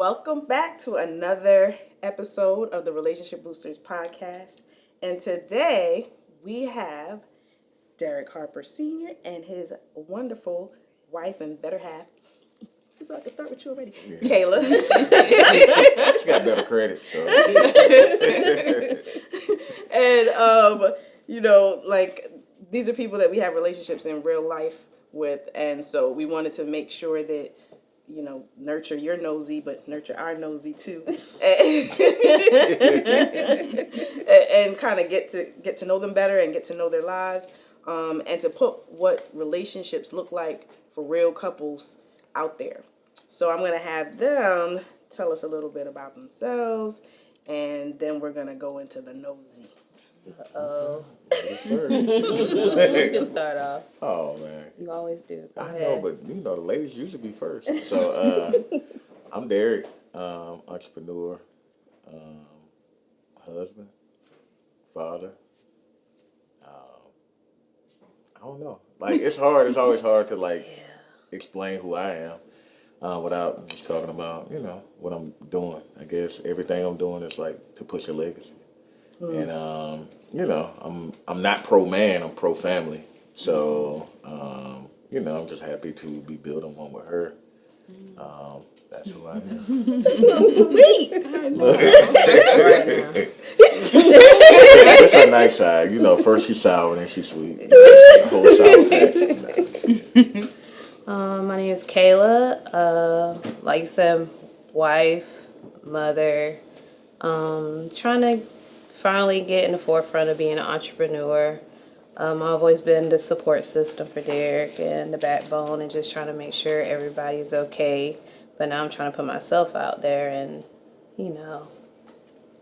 Welcome back to another episode of the Relationship Boosters podcast. And today we have Derrick Harper Sr. and his wonderful wife and better half. So I can start with you already. Yeah. Kayla. She got better credit, so. And, these are people that we have relationships in real life with. And so we wanted to make sure that, nurture your nosy, but nurture our nosy too. And kind of get to know them better and get to know their lives. And to put what relationships look like for real couples out there. So I'm going to have them tell us a little bit about themselves, and then we're going to go into the nosy. Uh-oh. You can start off. Oh, man. You always do. Go ahead. Know, but the ladies usually be first. So I'm Derrick, entrepreneur, husband, father. I don't know. Like, it's hard. It's always hard to, explain who I am without just talking about, what I'm doing. I guess everything I'm doing is, to push a legacy. And, I'm not pro-man. I'm pro-family. So, I'm just happy to be building one with her. That's who I am. That's so sweet. That's her nice side. First she's sour, then she's sweet. The whole sour patch. My name is Kayla. Like you said, wife, mother. Trying to finally get in the forefront of being an entrepreneur. I've always been the support system for Derrick and the backbone and just trying to make sure everybody's okay. But now I'm trying to put myself out there and,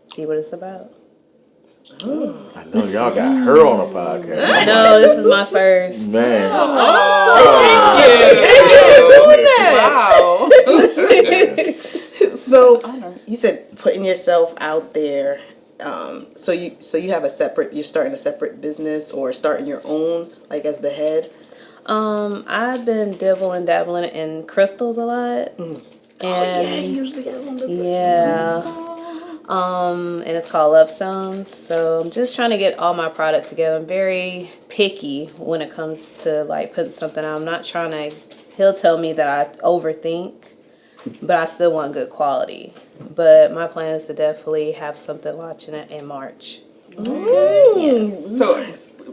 see what it's about. Oh. I know y'all got her on a podcast. No, this is my first. Man. Wow. So you said putting yourself out there. So you have you're starting a separate business or starting your own, as the head? I've been dabbling in crystals a lot. And he usually has on the and it's called Love Stones. So I'm just trying to get all my product together. I'm very picky when it comes to putting something out. I'm not trying to. He'll tell me that I overthink, but I still want good quality. But my plan is to definitely have something launching it in March. Yes. So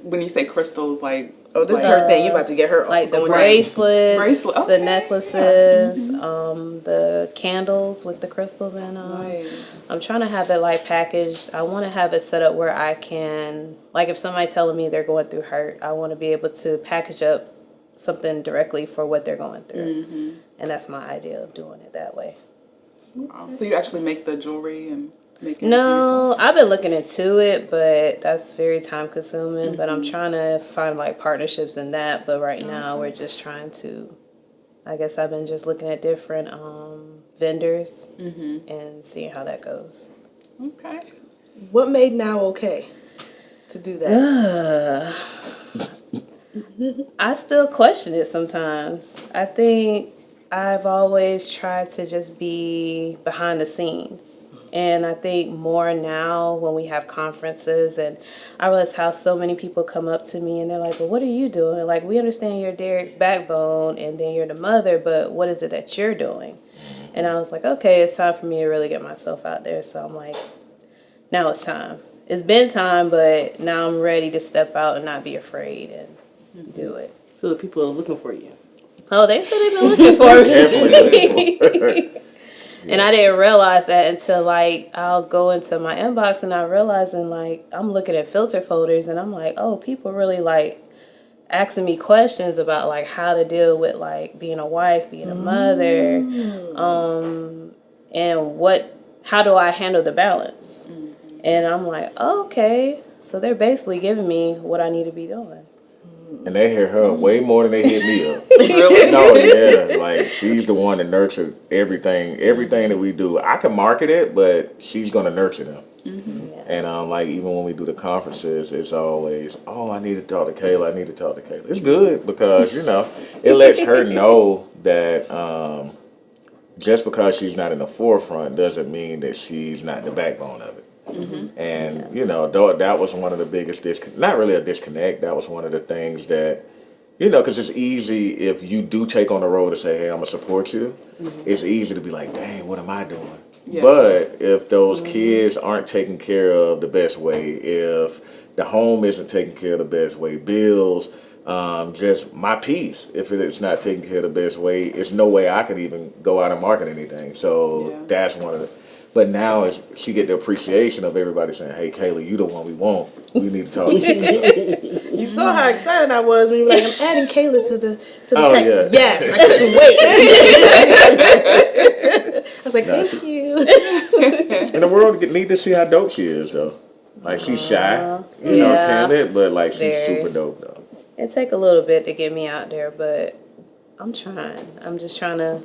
when you say crystals, this is her thing. You about to get her the bracelets, the necklaces, the candles with the crystals in them. Nice. I'm trying to have it packaged. I want to have it set up where I can, if somebody telling me they're going through hurt, I want to be able to package up something directly for what they're going through. Mm-hmm. And that's my idea of doing it that way. Wow. So you actually make the jewelry and make it? No, I've been looking into it, but that's very time consuming. Mm-hmm. But I'm trying to find partnerships in that. But right now we're just trying to, I guess I've been just looking at different vendors and seeing how that goes. Okay. What made now okay to do that? I still question it sometimes. I think I've always tried to just be behind the scenes. And I think more now when we have conferences and I realize how so many people come up to me and they're like, well, what are you doing? We understand you're Derrick's backbone and then you're the mother, but what is it that you're doing? And I was like, okay, it's time for me to really get myself out there. So I'm like, now it's time. It's been time, but now I'm ready to step out and not be afraid and do it. So the people are looking for you. Oh, they said they've been looking for me. And I didn't realize that until I'll go into my inbox and I'm realizing I'm looking at filter folders and I'm like, oh, people really asking me questions about how to deal with being a wife, being a mother, and how do I handle the balance? And I'm like, oh, okay, so they're basically giving me what I need to be doing. And they hear her way more than they hit me up. Really? No, yeah. She's the one that nurtured everything that we do. I can market it, but she's going to nurture them. Mm-hmm. Yeah. And even when we do the conferences, it's always, I need to talk to Kayla. It's good because, it lets her know that just because she's not in the forefront doesn't mean that she's not the backbone of it. And that was one of the biggest not really a disconnect. That was one of the things that because it's easy if you do take on the role to say, hey, I'm gonna support you. It's easy to be like, dang, what am I doing? Yeah. But if those kids aren't taken care of the best way, if the home isn't taken care of the best way, bills, just my piece, if it's not taken care of the best way, it's no way I can even go out and market anything. So that's one of the. But now she get the appreciation of everybody saying, hey, Kayla, you the one we want. We need to talk to you. You saw how excited I was when you were like, I'm adding Kayla to the text. Yeah. Yes, I couldn't wait. I was like, thank you. And the world need to see how dope she is, though. Like, she's shy, timid, but, like, she's super dope, though. It take a little bit to get me out there, but I'm trying. I'm just trying to...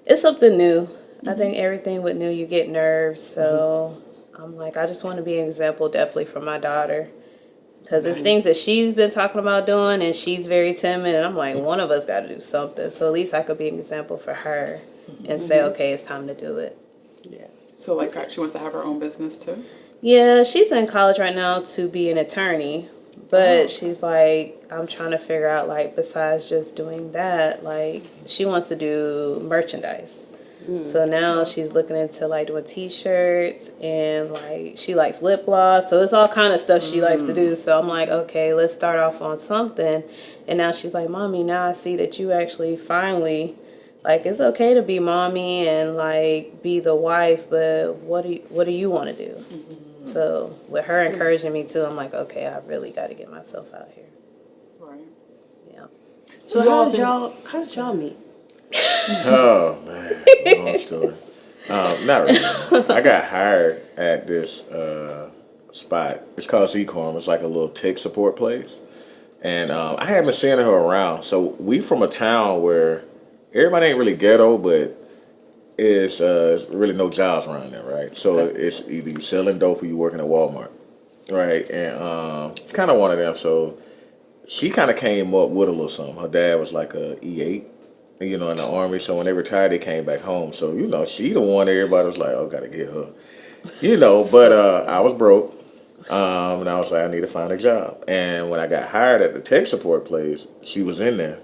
It's something new. I think everything with new, you get nerves, so I'm like, I just want to be an example, definitely, for my daughter. Because there's things that she's been talking about doing, and she's very timid, and I'm like, one of us got to do something. So at least I could be an example for her and say, okay, it's time to do it. Yeah. So, like, she wants to have her own business, too? Yeah, she's in college right now to be an attorney, but she's like, I'm trying to figure out, like, besides just doing that, like, she wants to do merchandise. So now she's looking into like doing t-shirts and like she likes lip gloss. So it's all kind of stuff she likes to do. So I'm like, okay, let's start off on something. And now she's like, Mommy, now I see that you actually finally like it's okay to be mommy and like be the wife, but what do you want to do? So with her encouraging me too, I'm like, okay, I really got to get myself out here. Right. Yeah. So how did y'all meet? Oh, man. Long story. Not really. I got hired at this spot. It's called Z-Corm. It's like a little tech support place. And I haven't seen her around. So we from a town where everybody ain't really ghetto, but it's really no jobs around there, right? So it's either you selling dope or you working at Walmart, right? And it's kind of one of them. So she kind of came up with a little something. Her dad was like a E8. In the Army, so when they retired, they came back home. So, she the one everybody was like, oh, gotta get her. But I was broke, and I was like, I need to find a job. And when I got hired at the tech support place, she was in there.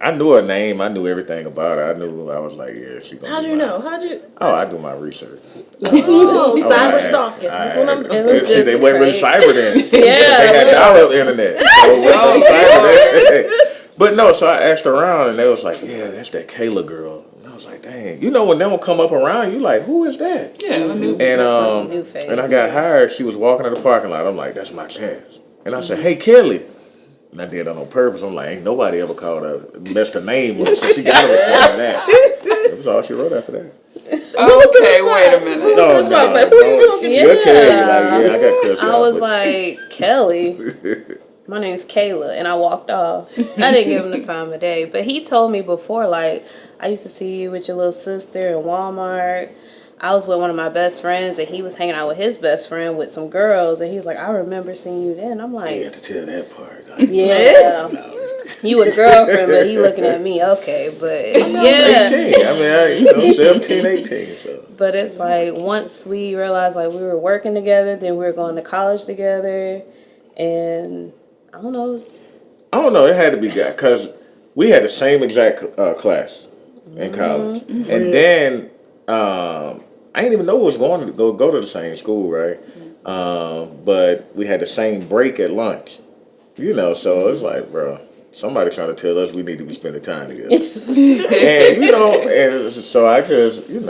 I knew her name. I knew everything about her. I was like, yeah, she gonna How'd you know? Oh, I do my research. Cyber stalking. That's what I'm doing. They wasn't really cyber then. Yeah. They had dial-up internet. So But no, so I asked around, and they was like, yeah, that's that Kayla girl. And I was like, dang. When they will come up around, you like, who is that? Yeah, new face. And I got hired. She was walking in the parking lot. I'm like, that's my chance. And I said, hey, Kelly. And I did that on purpose. I'm like, ain't nobody ever called her, messed her name up, so she got to respond to that. That was all she wrote after that. Okay, wait a minute. No, Like, who you talking to? She'll tell you, like, yeah, I got cussed I out, was but- like, Kelly. My name's Kayla, and I walked off. I didn't give him the time of day, but he told me before, like, I used to see you with your little sister in Walmart. I was with one of my best friends, and he was hanging out with his best friend with some girls, and he was like, I remember seeing you then. I'm like, You have to tell that part. Like, yeah. You with a girlfriend, but he looking at me, okay, but yeah. 18. I mean, 17, 18, so. But it's like, once we realized, like, we were working together, then we were going to college together, and I don't know. It had to be that because we had the same exact class in college, and then I didn't even know we was going to go to the same school, right? But we had the same break at lunch, So it's like, bro, somebody's trying to tell us we need to be spending time together, and so I just, Who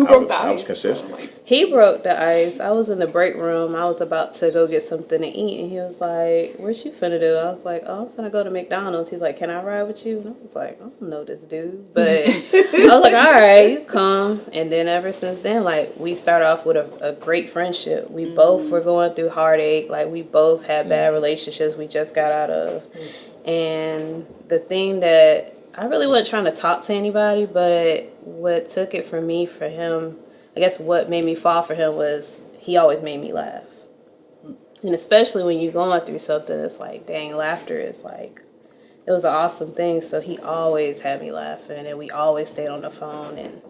broke the ice? I was consistent. He broke the ice. I was in the break room. I was about to go get something to eat, and he was like, "What you finna do?" I was like, "Oh, I'm finna go to McDonald's." He's like, "Can I ride with you?" And I was like, "I don't know this dude," but I was like, "All right, you come." And then ever since then, like, we start off with a great friendship. We both were going through heartache. Like, we both had bad relationships we just got out of, and the thing that I really wasn't trying to talk to anybody, but what took it for me, for him, I guess what made me fall for him was he always made me laugh. And especially when you're going through something, it's like, dang, laughter is like, it was an awesome thing. So he always had me laughing, and we always stayed on the phone, and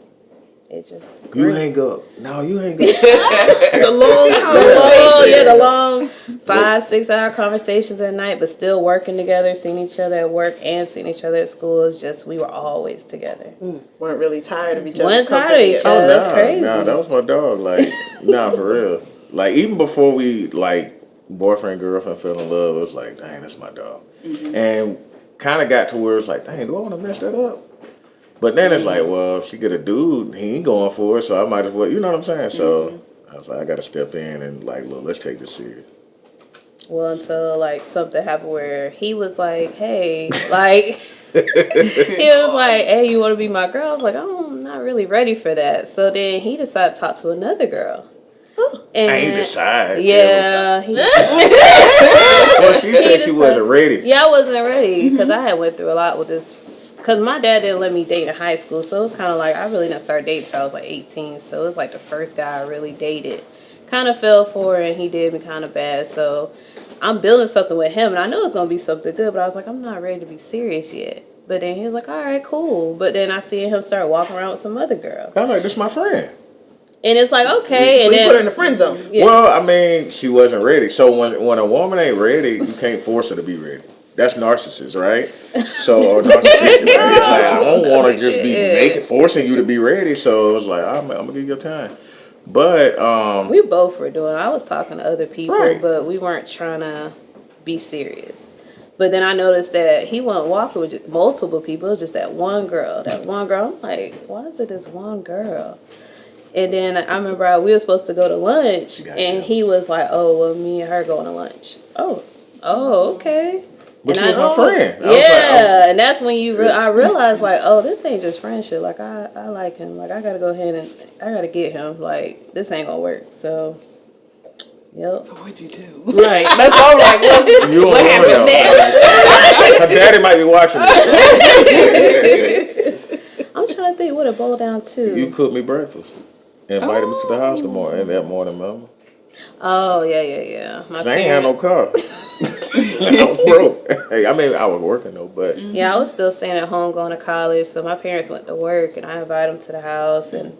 it just You grew. hang up. No, you hang up. The long Oh conversation. yeah, the long 5-6 hour conversations at night, but still working together, seeing each other at work and seeing each other at school. It's just we were always together. Weren't really tired of each Wasn't other's tired of company. each yet. other. That's nah, crazy. Nah, that was my dog. Like, nah, for real. Like, even before we, like, boyfriend, girlfriend fell in love, it was like, dang, that's my dog. And kind of got to where it's like, dang, do I want to mess that up? But then it's like, well, if she get a dude, he ain't going for it, so I might as well, you know what I'm saying? So I was like, I got to step in and, like, look, let's take this serious. Well, until like something happened where he was like, "Hey," like he was like, "Hey, you want to be my girl?" I was like, "I'm not really ready for that." So then he decided to talk to another girl. And I ain't decide. yeah, he, Well, she said she decided- wasn't ready. yeah, I wasn't ready because I had went through a lot with this. Because my dad didn't let me date in high school, so it was kind of like I really didn't start dating until I was like 18. So it was like the first guy I really dated. Kind of fell for it, and he did me kind of bad. So I'm building something with him, and I know it's gonna be something good. But I was like, I'm not ready to be serious yet. But then he was like, all right, cool. But then I see him start walking around with some other girl, I was like, this my friend. and it's like okay, So and you then put her in the friend zone. yeah. Well, I mean, she wasn't ready. So when a woman ain't ready, you can't force her to be ready. That's narcissist, right? So or narcissistic, right? It's like I don't want to just be forcing you to be ready. So it was like I'm gonna give you your time. But We both were doing. I was talking to other people, Right. but we weren't trying to be serious. But then I noticed that he wasn't walking with just multiple people. It was just that one girl. That one girl. I'm like, why is it this one girl? And then I remember we were supposed to go to lunch, Gotcha. and he was like, "Oh, well, me and her going to lunch." Oh, okay. but And she was I- my friend. I Yeah, was like, and that's when I realized like, oh, this ain't just friendship. Like I like him. Like I gotta go ahead and I gotta get him. Like this ain't gonna work. So, yep. So what'd you do? Right. That's all I'm like, well, you don't want to know. Her daddy might be watching this. I'm trying to think what it boiled down to. You cooked me breakfast. Invited me to the house that morning, remember? Oh yeah. My 'Cause I ain't had no parents. car. I was broke. Hey, I mean, I was working though, but Yeah, I was still staying at home going to college, so my parents went to work, and I invited them to the house, and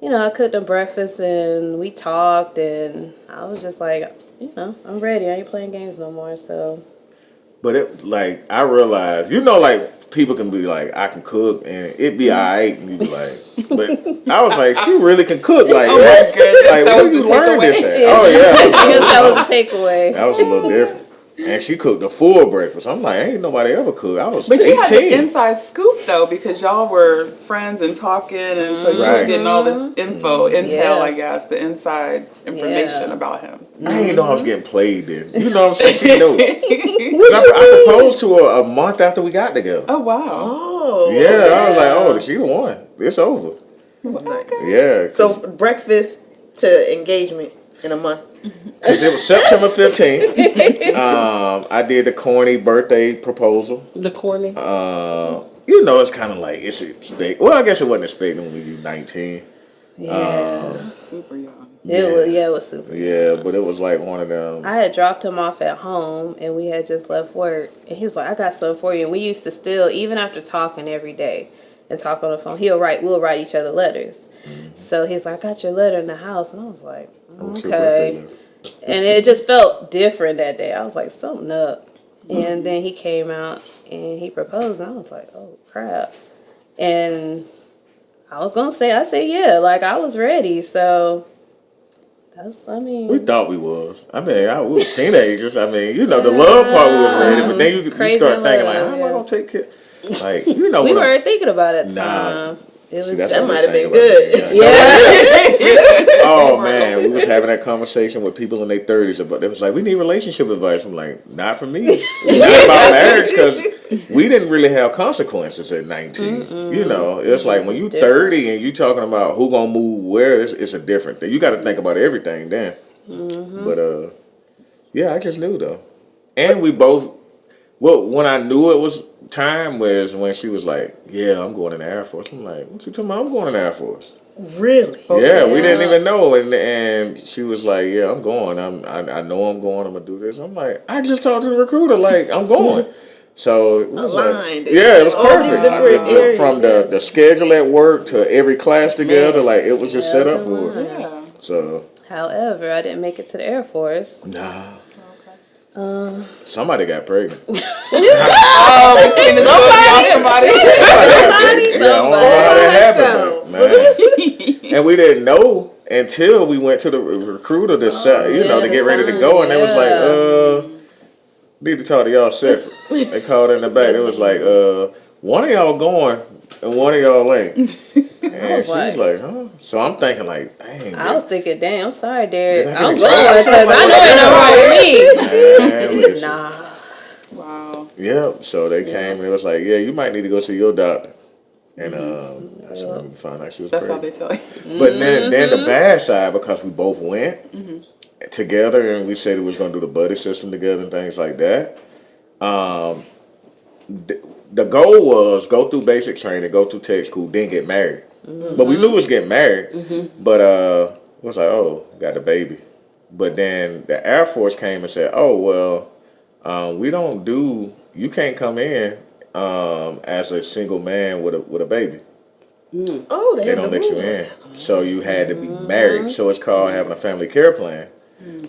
I cooked them breakfast, and we talked, and I was just like, I'm ready. I ain't playing games no more. So But it like I realized, like people can be like, I can cook and it be alright, and you be like, but I was like, she really can cook. Like, Oh my goodness, like that where was you the learn this takeaway? at? Yeah. Oh yeah, I guess that was a takeaway. that was a little different. And she cooked a full breakfast. I'm like, ain't nobody ever cooked. I was But 18. you had the inside scoop though, because y'all were friends and talking, and so you were Right. getting all this intel, Yeah. I guess, the inside information Yeah. about him. I didn't know I was getting played then. You know what I'm saying? She knew. 'Cause I proposed to her a month after we got together. Oh wow. Oh. Yeah, I was like, oh, she the one. It's over. Nice. Yeah. So breakfast to engagement in a month. Cause it was September 15th. I did the corny birthday proposal. the corny. It's kind of like it's expect. Well, I guess it wasn't expecting when you 19. Yeah, That's super young. it was super. Yeah, but it was like one of them. I had dropped him off at home, and we had just left work, and he was like, "I got something for you." And we used to still, even after talking every day and talk on the phone, we'll write each other letters. So he's like, "I got your letter in the house," and I was like, What's your birthday "Okay." letter? And it just felt different that day. I was like, something up. And then he came out and he proposed, and I was like, oh crap. And I said yeah, like I was ready. So We thought we was. I mean, we was teenagers. I mean, the love part we was ready, but then you Crazy start thinking like, love, how am I yeah. gonna take care? Like, we when I- weren't thinking about it at the Nah. time. It was See, that's That what we might have think been about. good. yeah. Oh man, we was having that conversation with people in their 30s about. It was like, we need relationship advice. I'm like, not for me. Not about marriage, because we didn't really have consequences at 19. It's like when you It's different. 30 and you talking about who gonna move where. It's a different thing. You got to think about everything then. But yeah, I just knew though, and we both. Well, when I knew it was time was when she was like, "Yeah, I'm going in the Air Force." I'm like, "What you talking about? I'm going in the Air Force." Really? Yeah, we didn't even know, and she was like, "Yeah, I'm going. I know I'm going. I'm gonna do this." I'm like, "I just talked to the recruiter. Like, I'm going." So it was aligned. yeah, it was All these perfect. different areas, From yes. the schedule at work to every class together, like it was just set up for it. Yeah. So However, I didn't make it to the Air Force. nah. Somebody got pregnant. Oh, between the two of y'all, somebody. Yeah, I don't know how that happened, but, man. And we didn't know until we went to the recruiter to to get ready to go, and they was like, need to talk to y'all separate. They called in the back. It was like, one of y'all going and one of y'all ain't. And she was like, huh? So I'm thinking like, dang. I was thinking, dang, I'm sorry, Derrick. Did I I'm get going excited? because I know ain't no wrong with me. Man, listen. Nah. Wow. Yep. So they came and it was like, yeah, you might need to go see your doctor. And that's when we found out she was That's how pregnant. they tell you. But then the bad side, because we both went together and we said we was going to do the buddy system together and things like that. The goal was go through basic training, go through tech school, then get married. But we knew we was getting married. But it was like, oh, got the baby. But then the Air Force came and said, oh, well, we don't do, you can't come in as a single man with a baby. Oh, They don't let you in. So you had to be married. So it's called having a family care plan,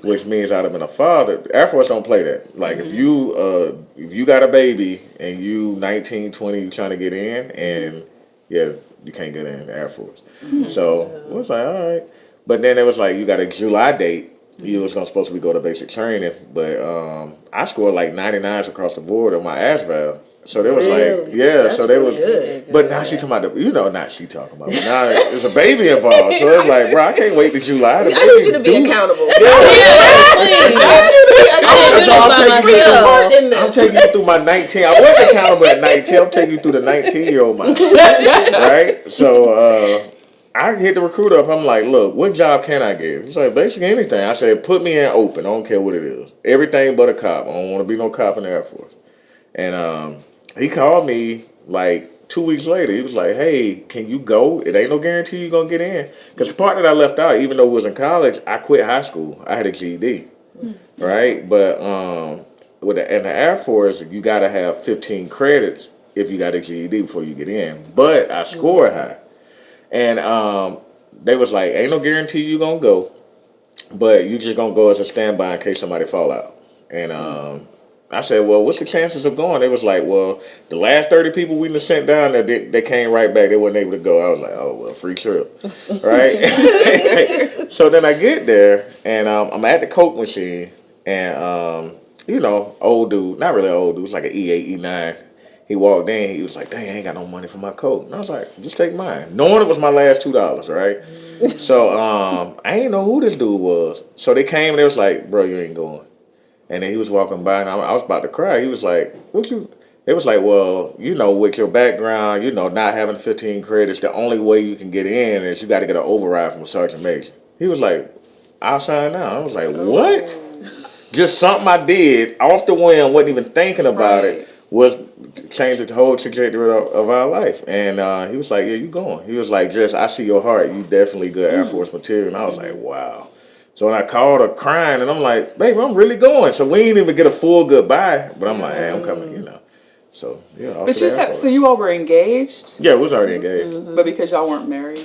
which means I'd have been a father. The Air Force don't play that. Like if you got a baby and you 19, 20, you trying to get in, and yeah, you can't get in the Air Force. So it was like, all right. But then it was like, you got a July date. You was supposed to be go to basic training, but I scored like 99s across the board on my ASVAL. So they was like, yeah. That's so they really was, good. but now she talking about not she talking about. But now there's a baby involved, so it's like, bro, I can't wait to July. The I need you to baby be due. accountable. I'm taking you through my 19. I was accountable at 19. I'm taking you through the 19-year-old mind, right? So I hit the recruiter up. I'm like, look, what job can I get? He's like, basically anything. I said, put me in open. I don't care what it is. Everything but a cop. I don't want to be no cop in the Air Force. And he called me like 2 weeks later. He was like, hey, can you go? It ain't no guarantee you're going to get in. Because the part that I left out, even though it was in college, I quit high school. I had a GED, right? But in the Air Force, you got to have 15 credits if you got a GED before you get in. But I scored high. And they was like, ain't no guarantee you going to go, but you just going to go as a standby in case somebody fall out. And I said, well, what's the chances of going? They was like, well, the last 30 people we sent down there, they came right back. They wasn't able to go. I was like, oh, well, free trip, right? So then I get there, and I'm at the Coke machine, and, old dude, not really old dude, it's like an E8, E9. He walked in, he was like, dang, I ain't got no money for my Coke. And I was like, just take mine. Knowing it was my last $2, right? So I didn't know who this dude was. So they came, and they was like, bro, you ain't going. And then he was walking by, and I was about to cry. He was like, what you? It was like, well, with your background, not having 15 credits, the only way you can get in is you got to get an override from a sergeant major. He was like, I'll sign now. I was like, what? Just something I did off the whim, wasn't even thinking about it, was changed the whole trajectory of our life. And he was like, yeah, you going. He was like, I see your heart. You definitely good Air Force material. And I was like, wow. So when I called her crying, and I'm like, baby, I'm really going. So we didn't even get a full goodbye, but I'm like, hey, I'm coming, So, yeah. But she said, so you all were engaged? Yeah, we was already engaged. But because y'all weren't married,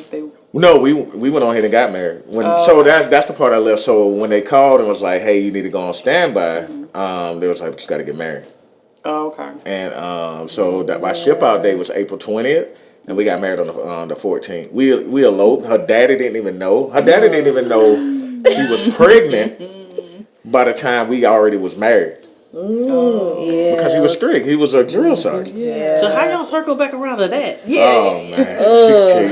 No, we went on ahead and got married. So that's the part I left. So when they called and was like, hey, you need to go on standby, they was like, just got to get married. Oh, okay. And so my ship out date was April 20th. And we got married on the 14th. We eloped. Her daddy didn't even know. Her daddy didn't even know she was pregnant by the time we already was married. Yeah. Because he was strict. He was a drill sergeant. Yeah. So how y'all circle back around to that? Oh, man. She can tell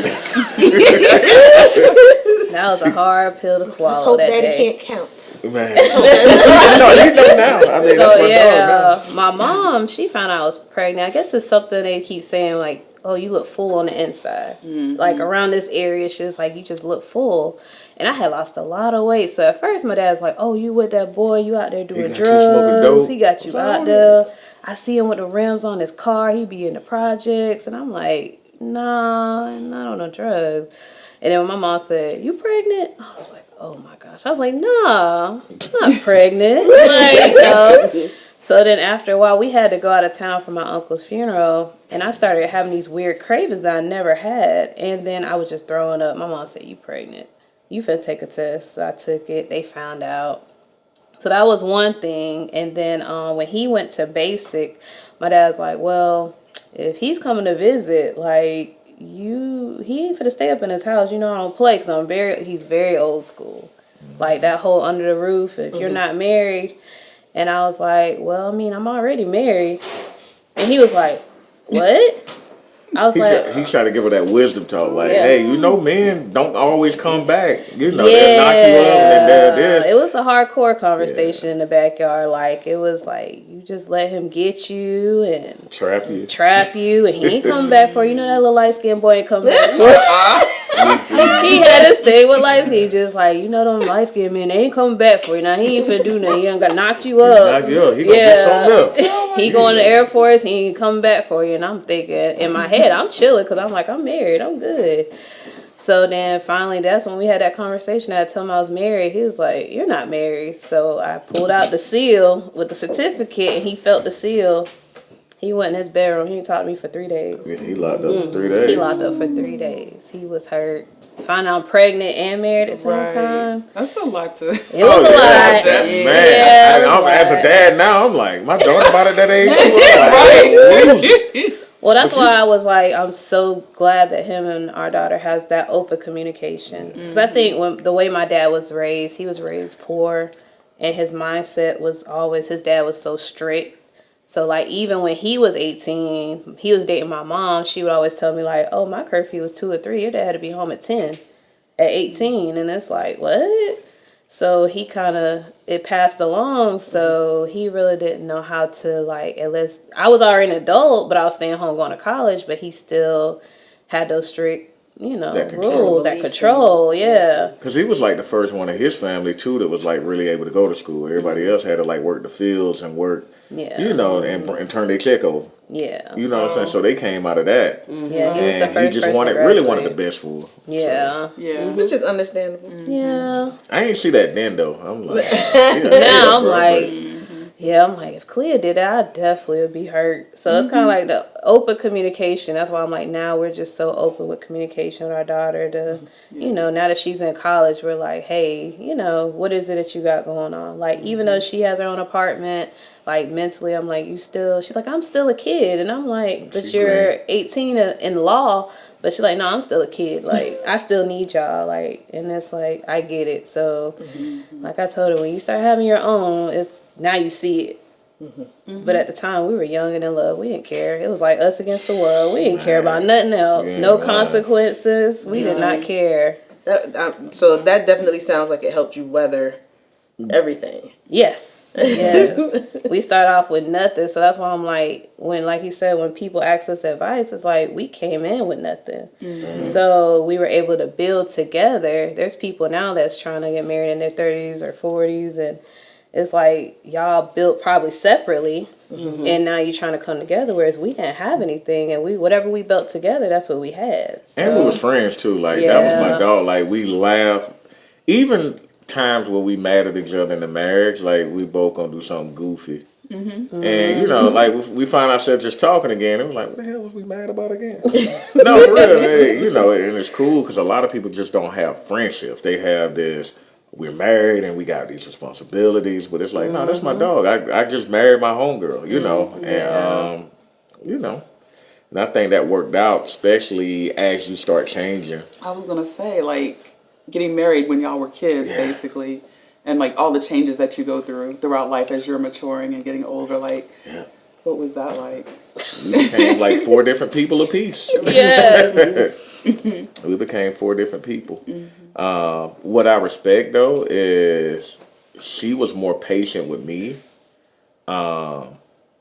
you that. That was a hard pill to swallow. Let's hope that Daddy day. can't count. Man. No, he know now. I mean, that's my dog now. My mom, she found out I was pregnant. I guess it's something they keep saying, like, oh, you look full on the inside. Like around this area, she's like, you just look full. And I had lost a lot of weight. So at first my dad's like, oh, you with that boy, you out there doing drugs. He got you out there. I see him with the rims on his car. He be in the projects. And I'm like, nah, not on no drugs. And then when my mom said, you pregnant? I was like, oh my gosh. I was like, nah, I'm not pregnant. Like, So then after a while, we had to go out of town for my uncle's funeral, and I started having these weird cravings that I never had. And then I was just throwing up. My mom said, "You pregnant. You finna take a test." So I took it. They found out. So that was one thing. And then when he went to basic, my dad's like, "Well, if he's coming to visit, like, he ain't finna stay up in his house. You know, I don't play because he's very old school. Like that whole under the roof, if you're not married." And I was like, "Well, I mean, I'm already married." And he was like, "What?" I was He's trying to give her that wisdom talk, like, Yeah. hey, men don't always come back. They'll knock you up and then they're this. It was a hardcore conversation in the backyard. Like, it was like, you just let him get you and Trap you, and he ain't come back for you. You know that little light skinned boy ain't come back. He had his thing with lights. He just like, you know them light skinned men, they ain't coming back for you. Now he ain't finna do nothing. He ain't gonna knock you up. He gonna get something up. He going to the Air Force. He ain't coming back for you. And I'm thinking in my head, I'm chilling because I'm like, I'm married. I'm good. So then finally, that's when we had that conversation. I told him I was married. He was like, "You're not married." So I pulled out the seal with the certificate, and he felt the seal. He went in his bedroom. He didn't talk to me for 3 days. Yeah, he locked up for 3 days. He locked up for 3 days. He was hurt. Found out I'm pregnant and married at the same time. That's a lot to. It was a lot. Man, as a dad now, I'm like, my daughter about at that age too. Right. Well, that's why I was like, I'm so glad that him and our daughter has that open communication. Because I think the way my dad was raised, he was raised poor, and his mindset was always, his dad was so strict. So, like, even when he was 18, he was dating my mom, she would always tell me, like, "Oh, my curfew was 2 or 3. Your dad had to be home at 10, at 18. And it's like, what? So he kind of, it passed along. So he really didn't know how to, like, at least, I was already an adult, but I was staying home going to college, but he still had those strict, That rules, that control, yeah. Because he was like the first one in his family too that was like really able to go to school. Everybody else had to like work the fields and work, and turn their check over. Yeah. You know what I'm saying? So they came out of that. Yeah, he was the And first he just person to really wanted the graduate. best for her. Yeah. Yeah. Which is understandable. Yeah. I ain't see that then though. I'm like, Now I'm like, yeah, I'm like, if Clea did that, I definitely would be hurt. So it's kind of like the open communication. That's why I'm like, now we're just so open with communication with our daughter to, now that she's in college, we're like, hey, what is it that you got going on? Like, even though she has her own apartment, like mentally, I'm like, she's like, I'm still a kid. And I'm like, but you're 18 in law. But she's like, no, I'm still a kid. Like, I still need y'all. Like, and it's like, I get it. So, like I told her, when you start having your own, now you see it. But at the time, we were young and in love. We didn't care. It was like us against the world. We didn't care about nothing else. No consequences. We did not care. So that definitely sounds like it helped you weather everything. Yes. Yes. We start off with nothing. So that's why I'm like, like he said, when people ask us advice, it's like we came in with nothing. So we were able to build together. There's people now that's trying to get married in their 30s or 40s, and it's like y'all built probably separately, and now you're trying to come together, whereas we didn't have anything, and whatever we built together, that's what we had. So. And we was friends too. Like that was my dog. Like we laughed. Even times where we mad at each other in the marriage, like we both gonna do something goofy. And like we find ourselves just talking again. It was like, what the hell was we mad about again? No, for real. And it's cool because a lot of people just don't have friendships. They have this, we're married and we got these responsibilities, but it's like, no, that's my dog. I just married my homegirl, and and I think that worked out, especially as you start changing. I was gonna say, like, getting married when y'all were kids, basically, and like all the changes that you go throughout life as you're maturing and getting older. Like, what was that like? We became like 4 different people apiece. Yeah. We became 4 different people. What I respect though is she was more patient with me.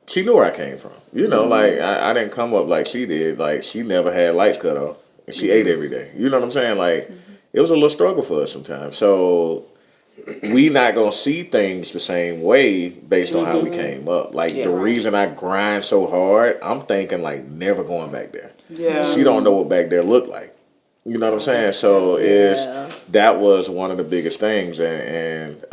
She knew where I came from. Like I didn't come up like she did. Like she never had lights cut off and she ate every day. You know what I'm saying? Like it was a little struggle for us sometimes. So we not gonna see things the same way based on how we came up. Like the reason I grind so hard, I'm thinking like never going back there. Yeah. She don't know what back there looked like. You know what I'm saying? So that was one of the biggest things, and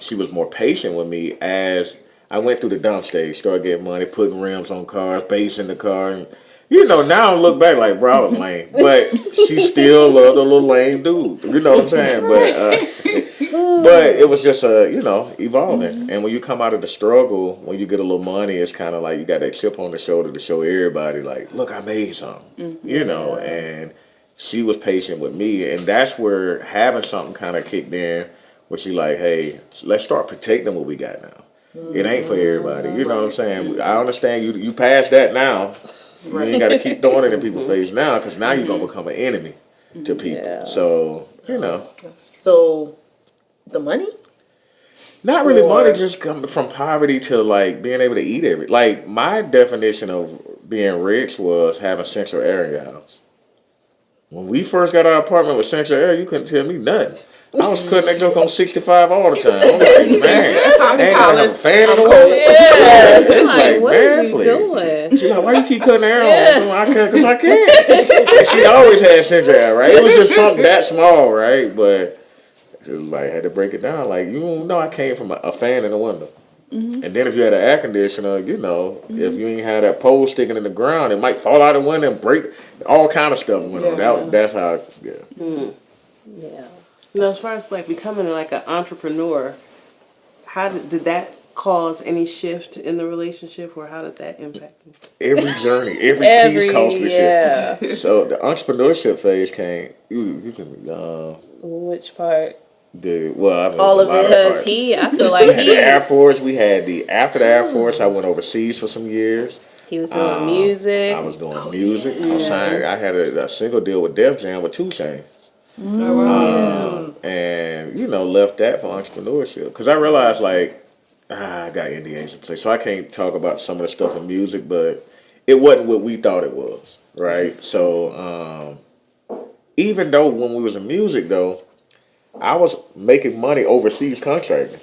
she was more patient with me as I went through the dump stage, started getting money, putting rims on cars, bass in the car. And, you know, now I look back like, bro, I was lame. But she still loved a little lame dude. You know what I'm saying? But it was just, evolving. And when you come out of the struggle, when you get a little money, it's kind of like you got that chip on the shoulder to show everybody, like, look, I made something. You know, and she was patient with me. And that's where having something kind of kicked in, where she like, hey, let's start protecting what we got now. It ain't for everybody. You know what I'm saying? I understand you passed that now. You ain't got to keep throwing it in people's face now, because now you're going to become an enemy to people. Yeah. So, you know. So, the money? Not really money, just coming from poverty to, like, being able to eat everything. Like, my definition of being rich was having central air in your house. When we first got our apartment with central air, you couldn't tell me nothing. I was cutting that joke on 65 all the time. I'm like, man, I ain't gonna have a fan in the wall. Yeah. I'm Like, what are you please. doing? She's like, why you keep cutting the air on? I can't, because I can't. And she always had central air, right? It was just something that small, right? But it was like, I had to break it down. Like, you know, I came from a fan in the window. And then if you had an air conditioner, you know, if you ain't had that pole sticking in the ground, it might fall out the window and break. All kind of stuff went on. That's how, Yeah. You know, as far as like becoming like an entrepreneur, how did that cause any shift in the relationship, or how did that impact you? every journey, every piece cost me shit. So the entrepreneurship phase came. You can Which part? All of it. Because I feel like we had the Air Force. We had after the Air Force, I went overseas for some years. He was doing music. I was doing music. I had a single deal with Def Jam with 2 Chainz. And you know, left that for entrepreneurship because I realized like I got NDAs to play, so I can't talk about some of the stuff in music, but it wasn't what we thought it was, right? So even though when we was in music though, I was making money overseas contracting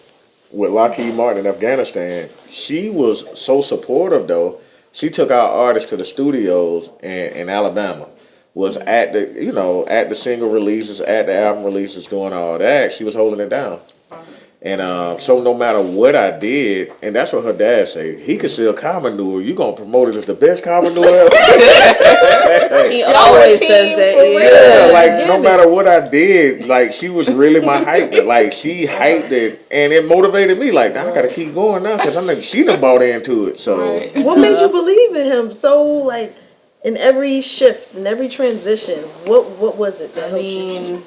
with Lockheed Martin in Afghanistan. She was so supportive though. She took our artists to the studios in Alabama. Was at the single releases, at the album releases, doing all that. She was holding it down. And so no matter what I did, and that's what her dad said, he could sell cow manure. You gonna promote it as the best cow manure ever. He always says that. Yeah, like no matter what I did, like she was really my hype. Like she hyped it, and it motivated me. Like I gotta keep going now because she done bought into it. So what made you believe in him? So like. In every shift, in every transition, what was it that helped you?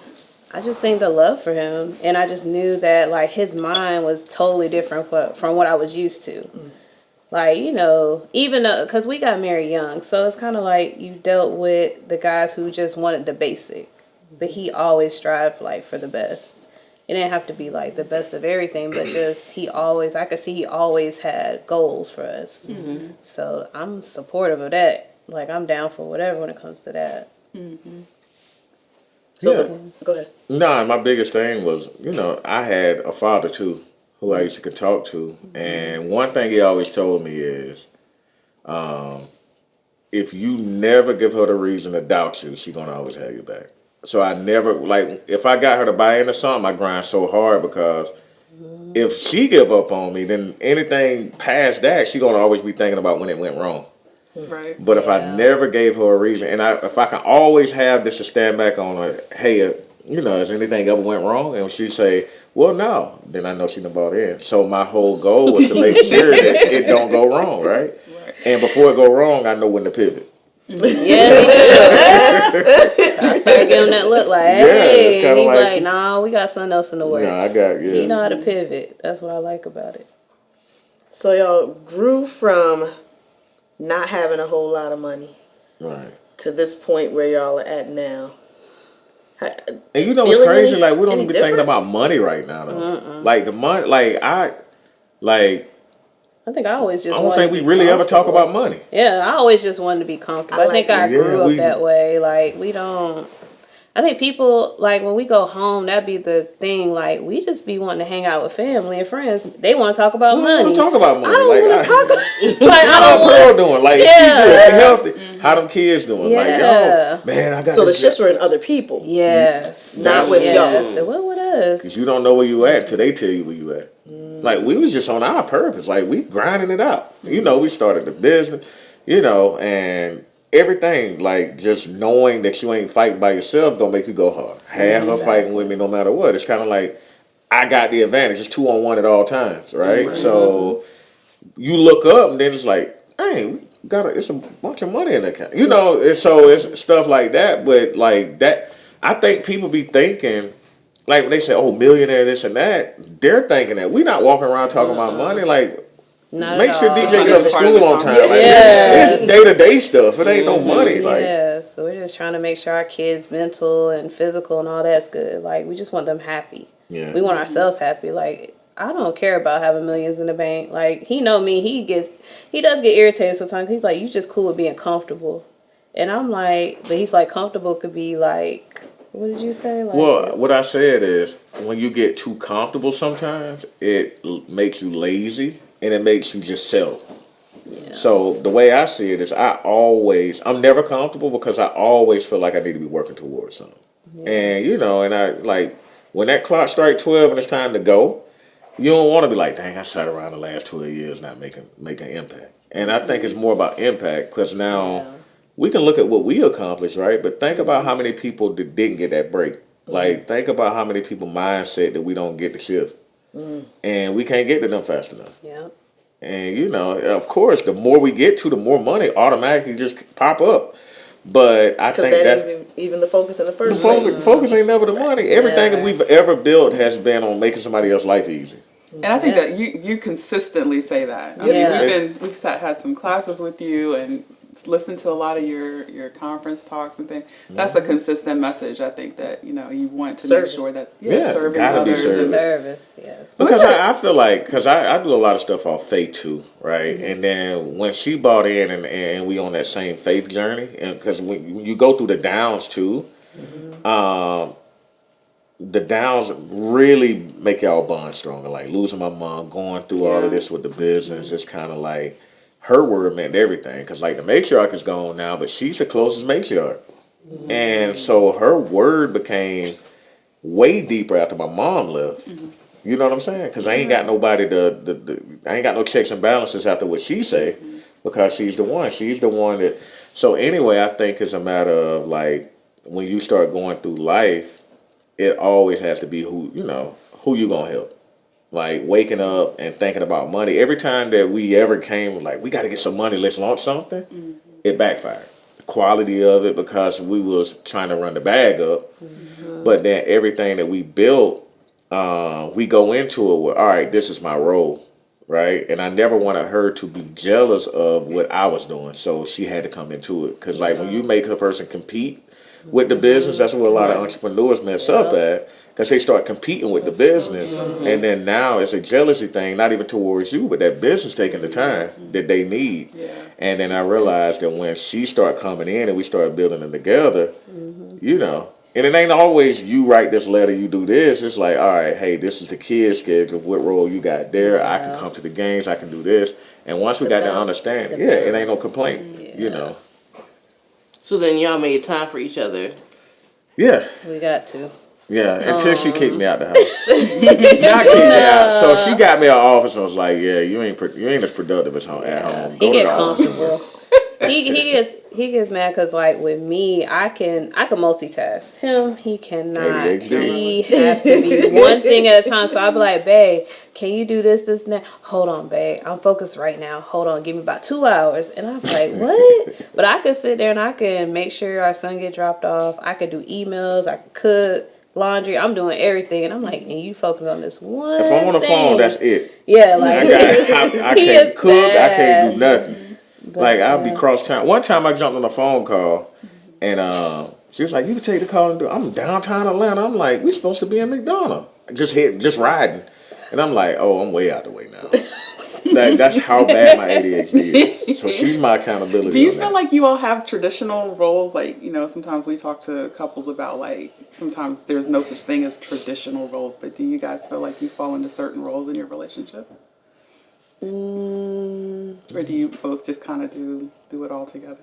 I just think the love for him, and I just knew that like his mind was totally different from what I was used to. Like, you know, even though, because we got married young, so it's kind of like you dealt with the guys who just wanted the basic, but he always strived like for the best. It didn't have to be like the best of everything, but just I could see he always had goals for us. So I'm supportive of that. Like, I'm down for whatever when it comes to that. So, go ahead. No, my biggest thing was, you know, I had a father, too, who I used to talk to. And one thing he always told me is, if you never give her the reason to doubt you, she's going to always have your back. So I never, like, if I got her to buy into something, I grind so hard because if she give up on me, then anything past that, she's going to always be thinking about when it went wrong. Right. But if I never gave her a reason, and if I can always have this to stand back on her, hey, you know, has anything ever went wrong? And she say, well, no, then I know she done bought in. So my whole goal was to make sure that it don't go wrong, right? And before it go wrong, I know when to pivot. Yeah, me too. I started giving that look like, hey, it's kinda like, nah, we got something else in the works. Nah, I got, You know how to pivot. That's what I like about it. So y'all grew from not having a whole lot of money to this point where y'all are at now. And you know what's crazy? Like, we don't even be thinking about money right now, though. Like, the money, I think I always just I don't think we really ever talk about money. Yeah, I always just wanted to be comfortable. I think I grew up that way. Like, we don't... I think people, like, when we go home, that'd be the thing. Like, we just be wanting to hang out with family and friends. They want to talk about money. I don't want to talk about money. I don't want to talk about... Like, how Pearl doing? Like, she good, she healthy. How them kids doing? Yeah. Like, yo, man, I got So the shifts were in other people. Yes. Not with y'all. So what with us? Because you don't know where you at until they tell you where you at. Like, we was just on our purpose. Like, we grinding it out. You know, we started the business, you know, and everything, like, just knowing that you ain't fighting by yourself gonna make you go hard. Have her fighting with me no matter what. It's kind of like, I got the advantage. It's 2-on-1 at all times, right? So you look up and then it's like, hey, we got it's a bunch of money in the account. You know, so it's stuff like that. But like that, I think people be thinking, like when they say, oh, millionaire, this and that, they're thinking that. We're not walking around talking about money. Like, Not make at sure all. DJ get up to school on time. Like, Yes. it's day-to-day stuff. It ain't no money. Like, Yeah, so we're just trying to make sure our kids' mental and physical and all that's good. Like, we just want them happy. Yeah. We want ourselves happy. Like, I don't care about having millions in the bank. Like, he know me. He does get irritated sometimes. He's like, you just cool with being comfortable. And I'm like, but he's like, comfortable could be like, what did you say? Like, well, what I said is, when you get too comfortable sometimes, it makes you lazy and it makes you just settle. yeah. So the way I see it is, I'm never comfortable because I always feel like I need to be working towards something. And, you know, and I, like, when that clock strikes 12 and it's time to go, you don't want to be like, dang, I sat around the last 12 years not making impact. And I think it's more about impact because now we can look at what we accomplished, right? But think about how many people that didn't get that break. Like, think about how many people mindset that we don't get to shift. And we can't get to them fast enough. Yeah. And, you know, of course, the more we get to, the more money automatically just pop up. But I think that that's ain't even the focus in the first place. focus ain't never the money. Everything Yeah. that we've ever built has been on making somebody else's life easy. And I think that you consistently say that. I mean, we've had some classes with you and listened to a lot of your conference talks and things. That's a consistent message. I think that, you know, you want to Service. make sure that serving gotta be others. service. Service, yes. Because I feel like, because I do a lot of stuff off faith too, right? And then when she bought in and we on that same faith journey, and because when you go through the downs too, the downs really make y'all bond stronger. Like losing my mom, going through all of this with the business, it's kind of like her word meant everything. Because like the matriarch is gone now, but she's the closest matriarch. And so her word became way deeper after my mom left. You know what I'm saying? Because I ain't got nobody I ain't got no checks and balances after what she say, because she's the one. She's the one that. So anyway, I think it's a matter of like when you start going through life, it always has to be who you gonna help. Like waking up and thinking about money. Every time that we ever came, like we got to get some money, let's launch something. It backfired. The quality of it, because we was trying to run the bag up. But then everything that we built, we go into it with, all right, this is my role, right? And I never wanted her to be jealous of what I was doing, so she had to come into it. Because like when you make a person compete with the business, that's where a lot of entrepreneurs mess up at, because they start competing with the business, and then now it's a jealousy thing, not even towards you, but that business taking the time that they need. And then I realized that when she started coming in and we started building them together, you know, and it ain't always you write this letter, you do this. It's like, all right, hey, this is the kid's schedule. What role you got there? I can come to the games. I can do this. And once we got that understanding, it ain't no complaint, you know. So then y'all made time for each other. Yeah. We got to. Yeah, until she kicked me out the house. Not kicked me out. So she got me an office and was like, "Yeah, you ain't as productive as at home. He Go to get the office." comfortable. he gets mad because like with me, I can multitask. Him, he cannot. ADHD. He has to be one thing at a time. So I'll be like, babe, can you do this, and that? Hold on, babe. I'm focused right now. Hold on, give me about 2 hours. And I'm like, what? But I could sit there and I can make sure our son get dropped off. I could do emails. I could cook. Laundry, I'm doing everything, and I'm like, and you focus on this one. If I'm on the phone, that's it. Yeah, like I he can't is cook. I can't bad. do nothing. Like I'll be cross town. One time I jumped on a phone call, and she was like, "You can take the call and do it." I'm downtown Atlanta. I'm like, "We supposed to be in McDonough, just riding," and I'm like, "Oh, I'm way out the way now." That's how bad my ADHD is. So she's my accountability. Do you on feel that. like you all have traditional roles? Like, you know, sometimes we talk to couples about like, sometimes there's no such thing as traditional roles, but do you guys feel like you fall into certain roles in your relationship? Or do you both just kind of do it all together?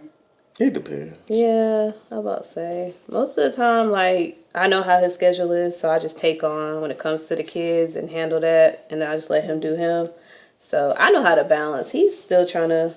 It depends. Yeah, I'm about to say. Most of the time, like, I know how his schedule is, so I just take on when it comes to the kids and handle that, and I just let him do him. So I know how to balance. He's still trying to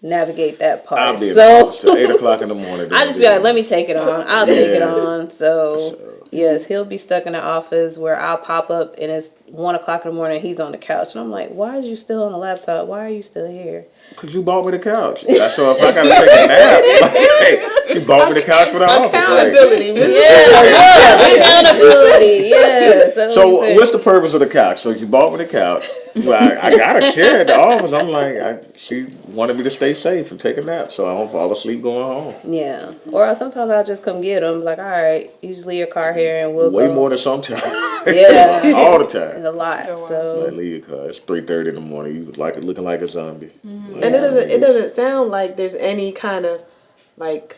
navigate that part. I'll be in the office till 8 o'clock in the morning. I just be like, let me take it on. I'll take it on. So, yes, he'll be stuck in the office where I'll pop up and it's 1 o'clock in the morning. He's on the couch. And I'm like, why are you still on the laptop? Why are you still here? Because you bought me the couch. So if I got to take a nap, like, hey, she bought me the couch for the office. Accountability. Accountability. Yes. So what's the purpose of the couch? So you bought me the couch. Well, I got a chair at the office. I'm like, she wanted me to stay safe and take a nap so I don't fall asleep going home. Yeah. Or sometimes I'll just come get him. Like, all right, usually your car here and we'll Way go. more than sometimes. Yeah. All the time. It's a lot. So Like, leave your car. It's 3:30 in the morning. You looking like a zombie. Like, And it doesn't sound like there's any kind of like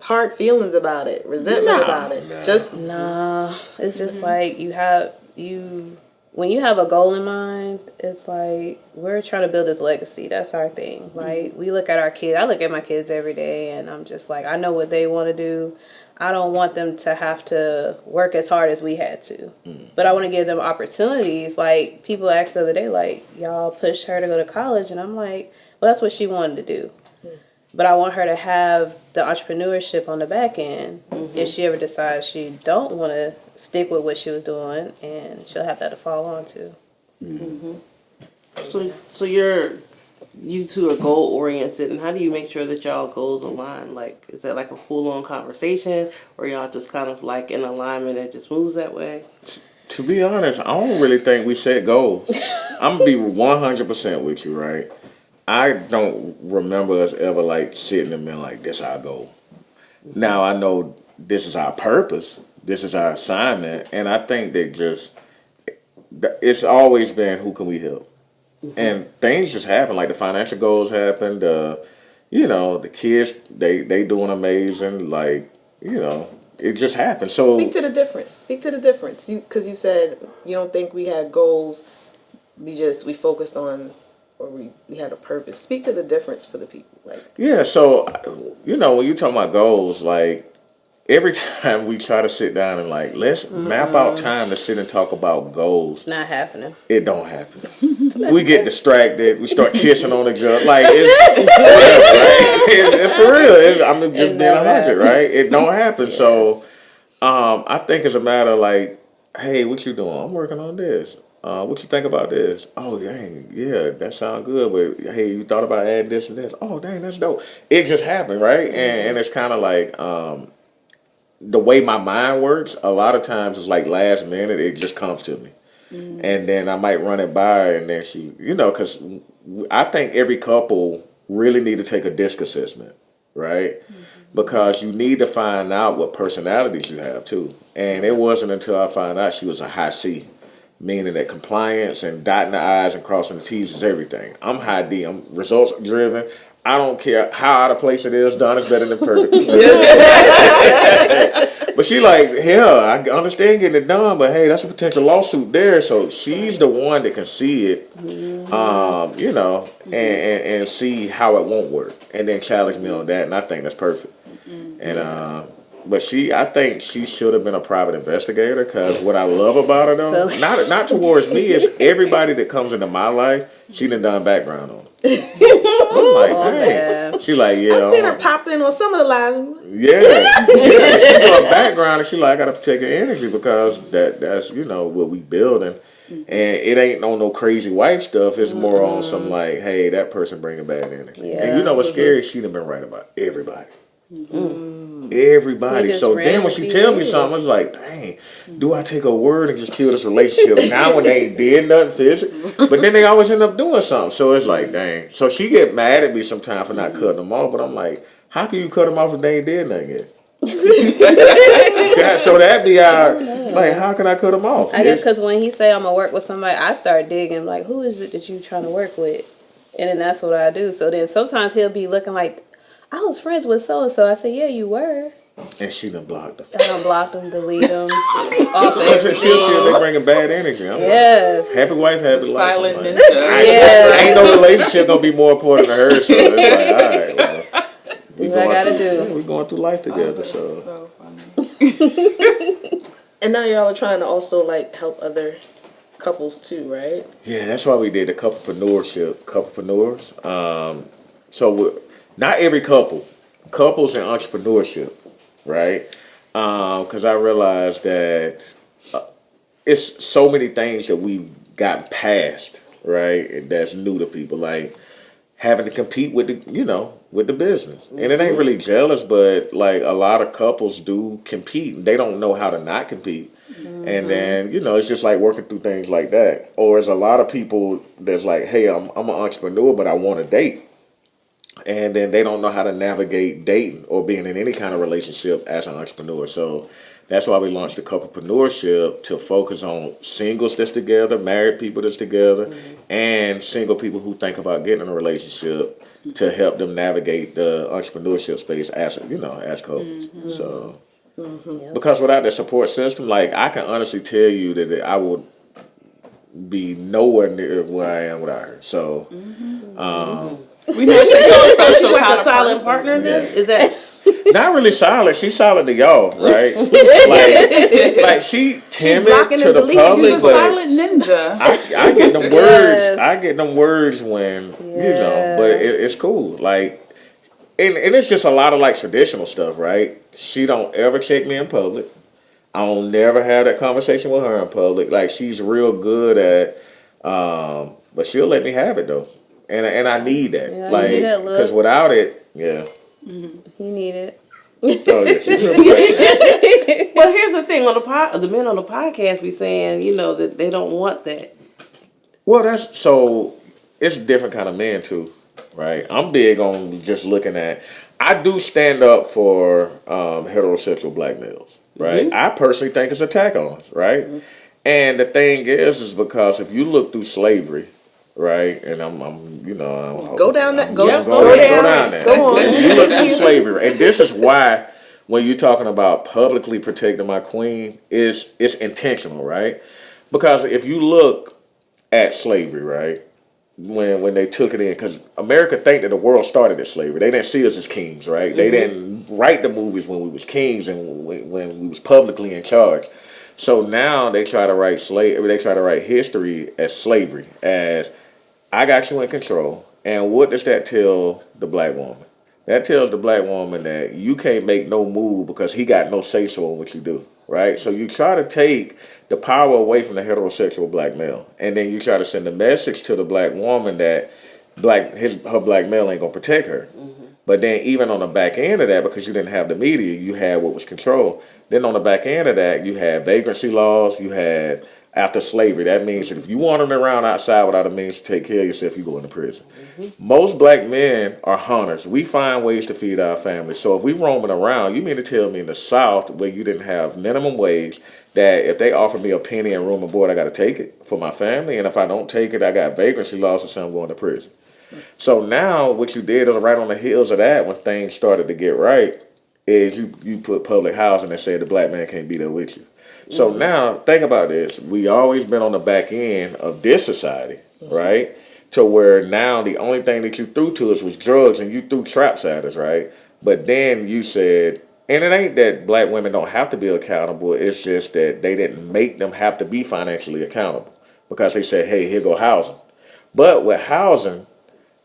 hard feelings about it, resentment about it. Nah. Just nah, it's just like when you have a goal in mind, it's like we're trying to build this legacy. That's our thing. Like we look at our kids. I look at my kids every day, and I'm just like, I know what they want to do. I don't want them to have to work as hard as we had to, but I want to give them opportunities. Like people asked the other day, like y'all pushed her to go to college, and I'm like, well, that's what she wanted to do. But I want her to have the entrepreneurship on the back end if she ever decides she don't want to stick with what she was doing, and she'll have that to fall on to. So you two are goal oriented, and how do you make sure that y'all goals align? Like, is that like a full on conversation, or y'all just kind of like in alignment and it just moves that way? To be honest, I don't really think we set goals. I'm going to be 100% with you, right? I don't remember us ever like sitting and being like, this our goal. Now I know this is our purpose, this is our assignment, and I think that it's always been who can we help. And things just happen, like the financial goals happened, the kids, they doing amazing, like, it just happened. So speak to the difference. Because you said you don't think we had goals, we focused on, or we had a purpose. Speak to the difference for the people. Like, yeah, so when you talk about goals, like every time we try to sit down and like let's map out time to sit and talk about goals, Not happening. it don't happen. We get distracted. We start kissing on each other. Like it's for real. I'm just being 100, right? It don't happen. Yes. So I think it's a matter of like, hey, what you doing? I'm working on this. What you think about this? Oh, dang, yeah, that sounds good. But hey, you thought about adding this and this? Oh, dang, that's dope. It just happened, right? And it's kind of like the way my mind works. A lot of times it's like last minute. It just comes to me, and then I might run it by, and then she, because I think every couple really need to take a DISC assessment, right? Because you need to find out what personalities you have too. And it wasn't until I found out she was a high C. Meaning that compliance and dotting the I's and crossing the T's is everything. I'm high D. I'm results driven. I don't care how out of place it is. Done is better than perfect. But she like, hell, I understand getting it done, but hey, that's a potential lawsuit there. So she's the one that can see it, and see how it won't work, and then challenge me on that. And I think that's perfect. And but I think she should have been a private investigator, because what I love about her though, not towards me, is everybody that comes into my life, she done background on. I'm like, hey. She like, yeah. I've seen her pop in on some of the lines. Yeah. She got a background, and she like, I gotta protect her energy, because that's what we building. And it ain't on no crazy wife stuff. It's more on some like, hey, that person bringing bad energy. Yeah. And you know what's scary? She done been right about everybody. Everybody. So then when she tell me something, I was like, dang, do I take a word and just kill this relationship now when they ain't did nothing physically? But then they always end up doing something. So it's like, dang. So she get mad at me sometimes for not cutting them off, but I'm like, how can you cut them off if they ain't did nothing yet? So that'd be like, how can I cut them off? I guess because when he say I'm gonna work with somebody, I start digging like, who is it that you trying to work with? And then that's what I do. So then sometimes he'll be looking like, I was friends with so and so. I said, yeah, you were. And she done blocked them. I done blocked them, delete them. She'll see they bringing bad energy. I'm yes. Like, happy wife, happy life. Silent ninja. Ain't no relationship gonna be more important to her. So it's like, all right, well, Do what I gotta do. We're going through life together. That's So so funny. And now y'all are trying to also like help other couples too, right? yeah, that's why we did the couplepreneurs. Not every couples in entrepreneurship, right? Because I realized that it's so many things that we've gotten past, right? And that's new to people, like having to compete with the business. And it ain't really jealous, but like a lot of couples do compete. And they don't know how to not compete. And then, it's just like working through things like that. Or there's a lot of people that's like, hey, I'm an entrepreneur, but I want to date. And then they don't know how to navigate dating or being in any kind of relationship as an entrepreneur. So that's why we launched the couplepreneurship, to focus on singles that's together, married people that's together, and single people who think about getting in a relationship, to help them navigate the entrepreneurship space as couples. So because without the support system, like I can honestly tell you that I would be nowhere near where I am without her. So We know you're special Like kind a of silent person. partner then? Yeah. Is that not really silent. She's silent to y'all, right? like she timid blocking to and the deleting. public, She's a but silent ninja. I get them words. Yes. I get them words when but it's cool. Like, and it's just a lot of like traditional stuff, right? She don't ever check me in public. I don't never have that conversation with her in public. Like, she's real good at, but she'll let me have it though, and I need that. Yeah, like, you need that look. because without it, yeah. You need it. Oh yeah, she's real great. well? Here's the thing: the men on the podcast be saying, that they don't want that. Well, it's a different kind of man too, right? I'm big on just looking at. I do stand up for heterosexual black males, right? I personally think it's an attack on us, right? And the thing is because if you look through slavery, right? And I'm Go down that. Go down that. Go on. You look through slavery, and this is why when you're talking about publicly protecting my queen, it's intentional, right? Because if you look at slavery, right? When they took it in, because America think that the world started at slavery. They didn't see us as kings, right? They didn't write the movies when we was kings and when we was publicly in charge. So now they try to write history as slavery, as I got you in control. And what does that tell the black woman? That tells the black woman that you can't make no move because he got no say-so in what you do, right? So you try to take the power away from the heterosexual black male, and then you try to send a message to the black woman that her black male ain't gonna protect her. But then even on the back end of that, because you didn't have the media, you had what was control. Then on the back end of that, you had vagrancy laws. You had after slavery. That means that if you wandering around outside without a means to take care of yourself, you go into prison. Most black men are hunters. We find ways to feed our family. So if we roaming around, you mean to tell me in the South where you didn't have minimum wage, that if they offer me a penny and room and board, I got to take it for my family. And if I don't take it, I got vagrancy laws, and so I'm going to prison. So now what you did right on the heels of that, when things started to get right, is you put public housing and said the black man can't be there with you. So now think about this. We always been on the back end of this society, right? To where now the only thing that you threw to us was drugs, and you threw traps at us, right? But then you said, and it ain't that black women don't have to be accountable. It's just that they didn't make them have to be financially accountable, because they said, hey, here go housing. But with housing,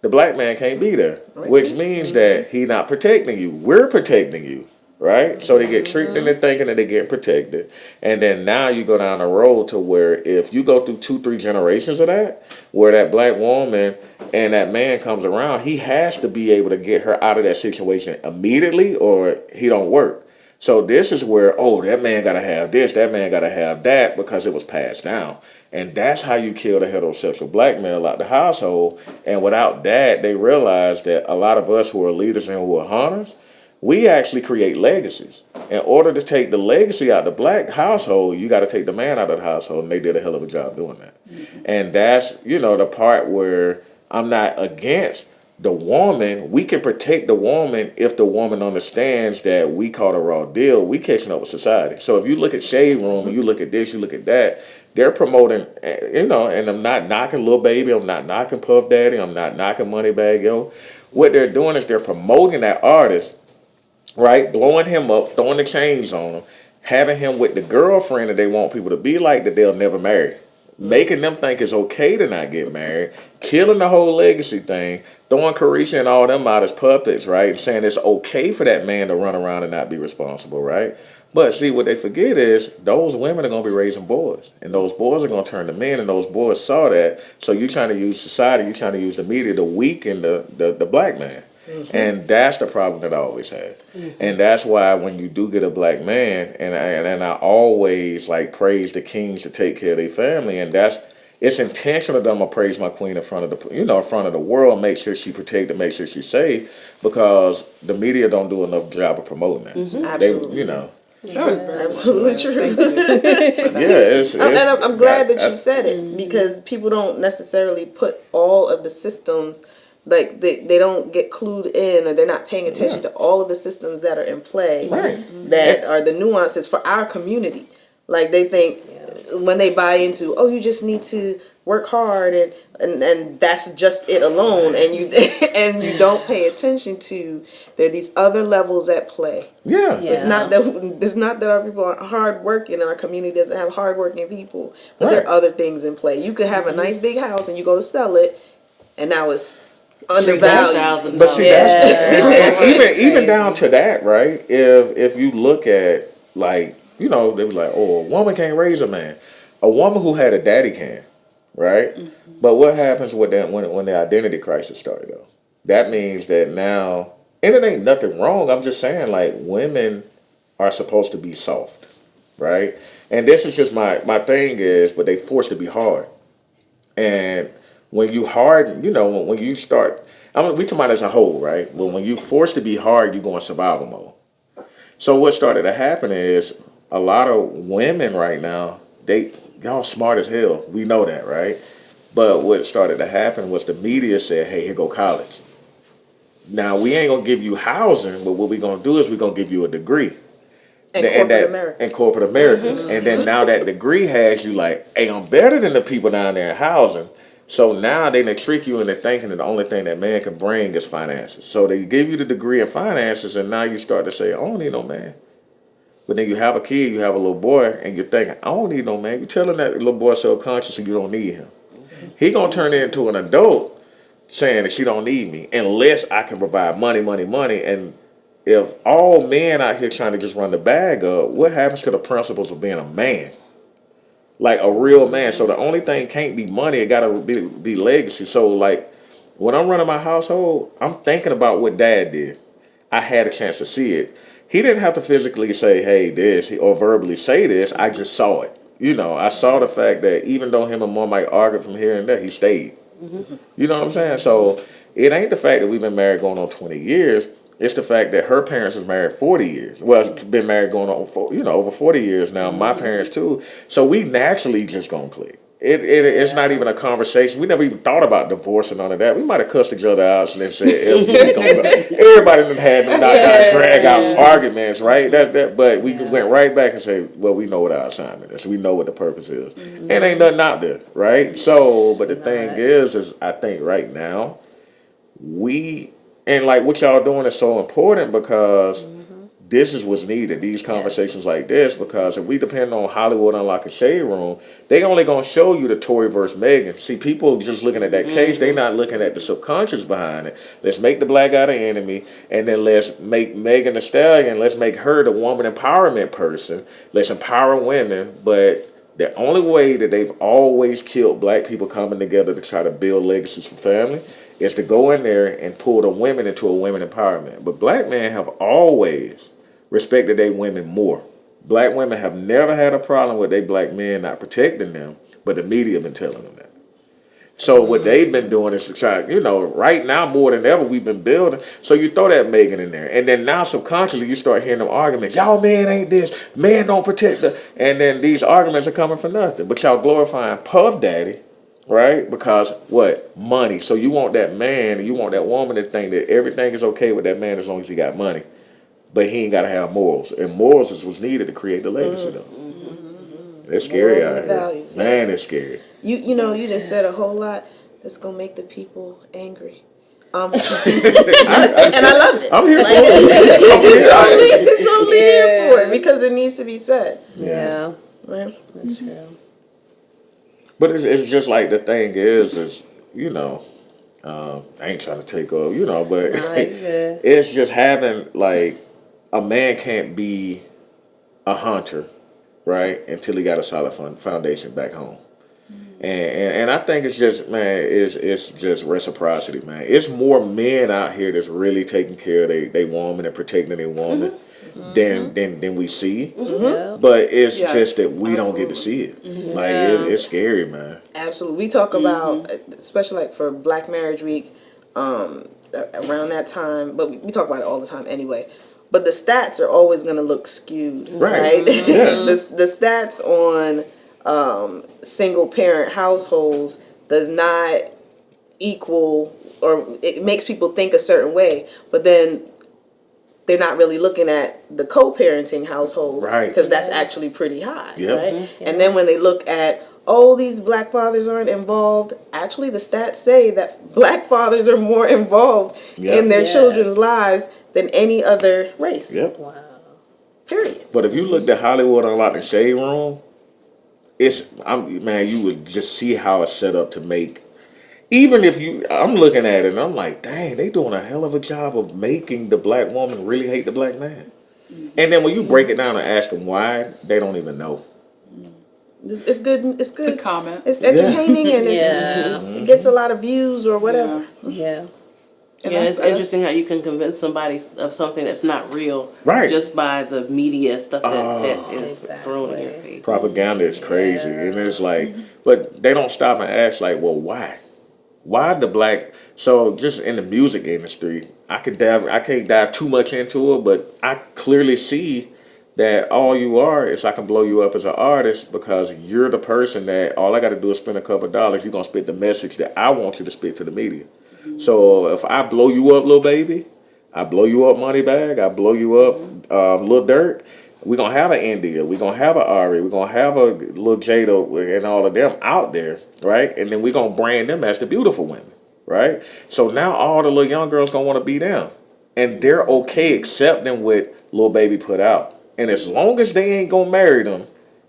the black man can't be there, which means that he not protecting you. We're protecting you, right? So they get tricked into thinking that they get protected. And then now you go down the road to where if you go through 2-3 generations of that, where that black woman and that man comes around, he has to be able to get her out of that situation immediately, or he don't work. So this is where, that man got to have this, that man got to have that, because it was passed down. And that's how you kill the heterosexual black male out the household. And without that, they realize that a lot of us who are leaders and who are hunters, we actually create legacies. In order to take the legacy out of the black household, you got to take the man out of the household, and they did a hell of a job doing that. And that's, the part where I'm not against the woman. We can protect the woman if the woman understands that we caught a raw deal. We catching up with society. So if you look at Shade Room and you look at this, you look at that, they're promoting, and I'm not knocking Lil Baby, I'm not knocking Puff Daddy, I'm not knocking Moneybagg Yo. what they're doing is they're promoting that artist, right? Blowing him up, throwing the chains on him, having him with the girlfriend that they want people to be like that they'll never marry. Making them think it's okay to not get married, killing the whole legacy thing, throwing Carisha and all them out as puppets, right? And saying it's okay for that man to run around and not be responsible, right? But see, what they forget is those women are going to be raising boys. And those boys are going to turn to men, and those boys saw that. So you're trying to use society, you're trying to use the media to weaken the black man. Mm-hmm. And that's the problem that I always had. Mm-hmm. And that's why when you do get a black man, and I always like praise the kings to take care of their family, and it's intentional that I'm gonna praise my queen in front of the world, make sure she protected, make sure she's safe, because the media don't do enough job of promoting that. Mm-hmm. Absolutely. Absolutely true. I'm glad that you said it, because people don't necessarily put all of the systems, like they don't get clued in, or they're not paying attention to all of the systems that are in play, that are the nuances for our community. Like they think when they buy into, you just need to work hard and that's just it alone, and you don't pay attention to there are these other levels at play. It's not that our people aren't hardworking and our community doesn't have hardworking people, but there are other things in play. You could have a nice big house and you go to sell it, and now it's undervalued. But see, that's even down to that, right? If you look at, like, they were like, a woman can't raise a man. A woman who had a daddy can, right? Mm-hmm. But what happens with that when the identity crisis started, though? That means that now, and it ain't nothing wrong. I'm just saying, like, women are supposed to be soft, right? And this is just my thing is, but they forced to be hard. And when you harden, when you start, we talking about as a whole, right? Well, when you forced to be hard, you go in survival mode. So what started to happen is a lot of women right now, y'all smart as hell. We know that, right? But what started to happen was the media said, hey, here go college. Now, we ain't going to give you housing, but what we're going to do is we're going to give you a degree. In corporate America. Mm-hmm. And then now that degree has you like, hey, I'm better than the people down there in housing. So now they trick you into thinking that the only thing that man can bring is finances. So they give you the degree in finances, and now you start to say, I don't need no man. But then you have a kid, you have a little boy, and you're thinking, I don't need no man. You're telling that little boy subconscious and you don't need him. Mm-hmm. He going to turn into an adult saying that she don't need me unless I can provide money. And if all men out here trying to just run the bag up, what happens to the principles of being a man? Like a real man. So the only thing can't be money, it gotta be legacy. So like when I'm running my household, I'm thinking about what Dad did. I had a chance to see it. He didn't have to physically say, hey, this, or verbally say this. I just saw it. I saw the fact that even though him and Mom might argue from here and there, he stayed. Mm-hmm. You know what I'm saying? So it ain't the fact that we've been married going on 20 years. It's the fact that her parents was married 40 years. Well, been married going on for, over 40 years now. Mm-hmm. My parents too. So we naturally just gonna click. It's not even a conversation. We never even thought about divorce and none of that. We might have cussed each other out and then said, everybody done had them drag out arguments, right? But we went right back and said, well, we know what our assignment is. We know what the purpose is. Mm-hmm. And ain't nothing out there, right? So, but the thing is I think right now, and like what y'all doing is so important because this is what's needed, these conversations like this, because if we depend on Hollywood Unlocking Shade Room, they only going to show you the Tory versus Megan. See, people just looking at that case, they not looking at the subconscious behind it. Let's make the black guy the enemy, and then let's make Megan the Stallion, let's make her the woman empowerment person. Let's empower women, but the only way that they've always killed black people coming together to try to build legacies for family is to go in there and pull the women into a women empowerment. But black men have always respected their women more. Black women have never had a problem with their black men not protecting them, but the media been telling them that. So what they've been doing is to try, right now more than ever we've been building. So you throw that Megan in there. And then now subconsciously you start hearing them arguments. Y'all man ain't this. Man don't protect the. And then these arguments are coming for nothing. But y'all glorifying Puff Daddy, right? Because what? Money. So you want that man and you want that woman to think that everything is okay with that man as long as he got money. But he ain't got to have morals. And morals is what's needed to create the legacy, though. Mm-hmm. It's scary out here. Values, man, it's scary. You just said a whole lot that's going to make the people angry. And I love it. I'm here for it. totally here for it because it needs to be said. Yeah, Right? that's true. But it's just like the thing is you know, I ain't trying to take off, you know, but good. it's just having like a man can't be a hunter, right, until he got a solid foundation back home. And I think it's just, man, it's just reciprocity, man. It's more men out here that's really taking care of they woman and protecting their woman than we see. Yeah. But it's Yes, just that we don't get to see it. Like it's scary, man. Absolutely. We talk about, especially like for Black Marriage Week, around that time, but we talk about it all the time anyway. But the stats are always going to look skewed, right? Yeah. The stats on single parent households does not equal, or it makes people think a certain way, but then they're not really looking at the co-parenting households, Right. because that's actually pretty high, Yep. right? And then when they look at, oh, these black fathers aren't involved, actually the stats say that black fathers are more involved Yep. in their Yes. children's lives than any other race. Yep. Wow. Period. But if you looked at Hollywood Unlocked and Shade Room, man, you would just see how it's set up to make. Even if I'm looking at it and I'm like, dang, they doing a hell of a job of making the black woman really hate the black man. And then when you break it down and ask them why, they don't even know. It's good. It's good. The comment. It's entertaining and Yeah. it gets a lot of views or whatever. Yeah. And Yeah, it's that's- interesting how you can convince somebody of something that's not real, Right. just by the media stuff that is Exactly. thrown in your face. Propaganda is crazy. And it's like, but they don't stop and ask, like, well, why? Why the black? So just in the music industry, I can't dive too much into it, but I clearly see that all you are is I can blow you up as an artist because you're the person that all I got to do is spend a couple of dollars. You're going to spit the message that I want you to spit to the media. So if I blow you up, Lil Baby, I blow you up, Moneybag, I blow you up, Lil Derrick, we're going to have an India, we're going to have an Ari, we're going to have a Lil Jada and all of them out there, right? And then we're going to brand them as the beautiful women, right? So now all the little young girls going to want to be them. And they're okay accepting what Lil Baby put out. And as long as they ain't going to marry them,